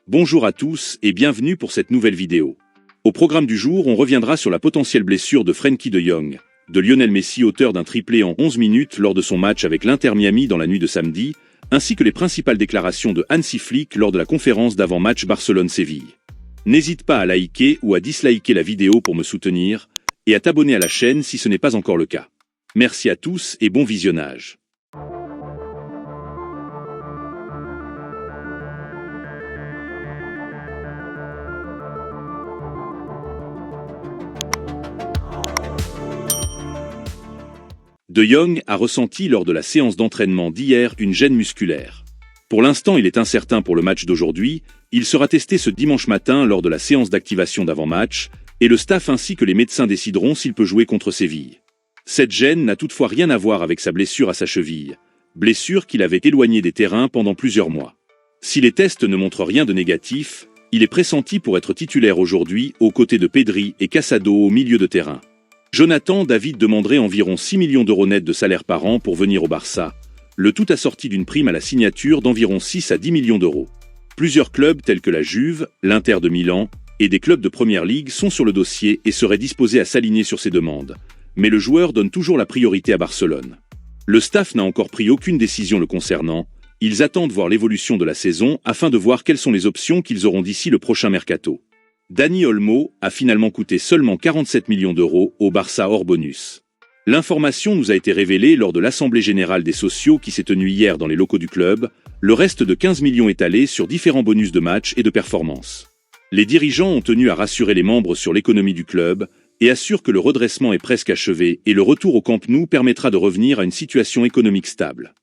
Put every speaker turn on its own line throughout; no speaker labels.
Bonjour à tous et bienvenue pour cette nouvelle vidéo. Au programme du jour, on reviendra sur la potentielle blessure de Frenkie de Jong, de Lionel Messi auteur d'un triplé en 11 minutes lors de son match avec l'Inter Miami dans la nuit de samedi, ainsi que les principales déclarations de Hansi Flick lors de la conférence d'avant-match Barcelone-Séville. N'hésite pas à liker ou à disliker la vidéo pour me soutenir, et à t'abonner à la chaîne si ce n'est pas encore le cas. Merci à tous et bon visionnage. De Jong a ressenti lors de la séance d'entraînement d'hier une gêne musculaire. Pour l'instant, il est incertain pour le match d'aujourd'hui, il sera testé ce dimanche matin lors de la séance d'activation d'avant-match, et le staff ainsi que les médecins décideront s'il peut jouer contre Séville. Cette gêne n'a toutefois rien à voir avec sa blessure à sa cheville, blessure qu'il avait éloignée des terrains pendant plusieurs mois. Si les tests ne montrent rien de négatif, il est pressenti pour être titulaire aujourd'hui aux côtés de Pedri et Casado au milieu de terrain. Jonathan David demanderait environ 6 millions d'euros nets de salaire par an pour venir au Barça, le tout assorti d'une prime à la signature d'environ 6 à 10 millions d'euros. Plusieurs clubs tels que la Juve, l'Inter de Milan et des clubs de Première Ligue sont sur le dossier et seraient disposés à s'aligner sur ces demandes. Mais le joueur donne toujours la priorité à Barcelone. Le staff n'a encore pris aucune décision le concernant, ils attendent voir l'évolution de la saison afin de voir quelles sont les options qu'ils auront d'ici le prochain mercato. Dani Olmo a finalement coûté seulement 47 millions d'euros au Barça hors bonus. L'information nous a été révélée lors de l'Assemblée Générale des Socios qui s'est tenue hier dans les locaux du club, le reste de 15 millions étalés sur différents bonus de match et de performance. Les dirigeants ont tenu à rassurer les membres sur l'économie du club et assurent que le redressement est presque achevé et le retour au Camp Nou permettra de revenir à une situation économique stable.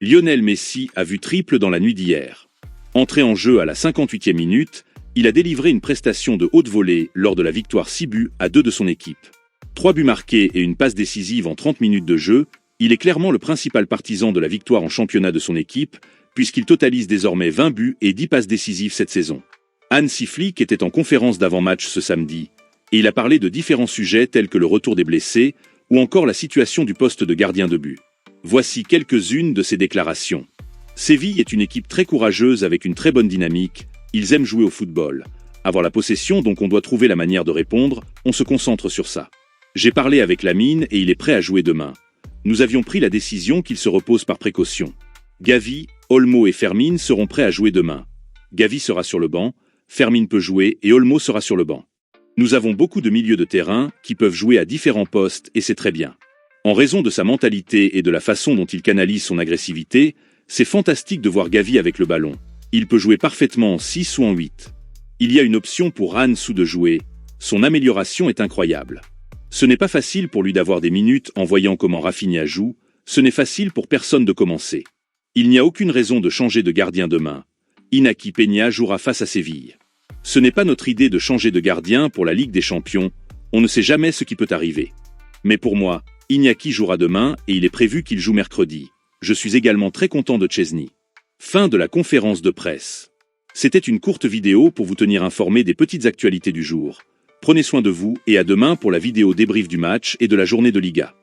Lionel Messi a vu triple dans la nuit d'hier. Entré en jeu à la 58e minute, il a délivré une prestation de haute volée lors de la victoire 6-2 de son équipe. 3 buts marqués et une passe décisive en 30 minutes de jeu, il est clairement le principal partisan de la victoire en championnat de son équipe, puisqu'il totalise désormais 20 buts et 10 passes décisives cette saison. Hansi Flick était en conférence d'avant-match ce samedi, et il a parlé de différents sujets tels que le retour des blessés, ou encore la situation du poste de gardien de but. Voici quelques-unes de ses déclarations. Séville est une équipe très courageuse avec une très bonne dynamique. Ils aiment jouer au football. Avoir la possession, donc on doit trouver la manière de répondre, on se concentre sur ça. J'ai parlé avec Lamine et il est prêt à jouer demain. Nous avions pris la décision qu'il se repose par précaution. Gavi, Olmo et Fermin seront prêts à jouer demain. Gavi sera sur le banc, Fermin peut jouer et Olmo sera sur le banc. Nous avons beaucoup de milieux de terrain qui peuvent jouer à différents postes et c'est très bien. En raison de sa mentalité et de la façon dont il canalise son agressivité, c'est fantastique de voir Gavi avec le ballon. Il peut jouer parfaitement en 6 ou en 8. Il y a une option pour Ansu de jouer. Son amélioration est incroyable. Ce n'est pas facile pour lui d'avoir des minutes en voyant comment Rafinha joue. Ce n'est facile pour personne de commencer. Il n'y a aucune raison de changer de gardien demain. Iñaki Peña jouera face à Séville. Ce n'est pas notre idée de changer de gardien pour la Ligue des Champions. On ne sait jamais ce qui peut arriver. Mais pour moi, Iñaki jouera demain et il est prévu qu'il joue mercredi. Je suis également très content de Szczesny. Fin de la conférence de presse. C'était une courte vidéo pour vous tenir informé des petites actualités du jour. Prenez soin de vous et à demain pour la vidéo débrief du match et de la journée de Liga.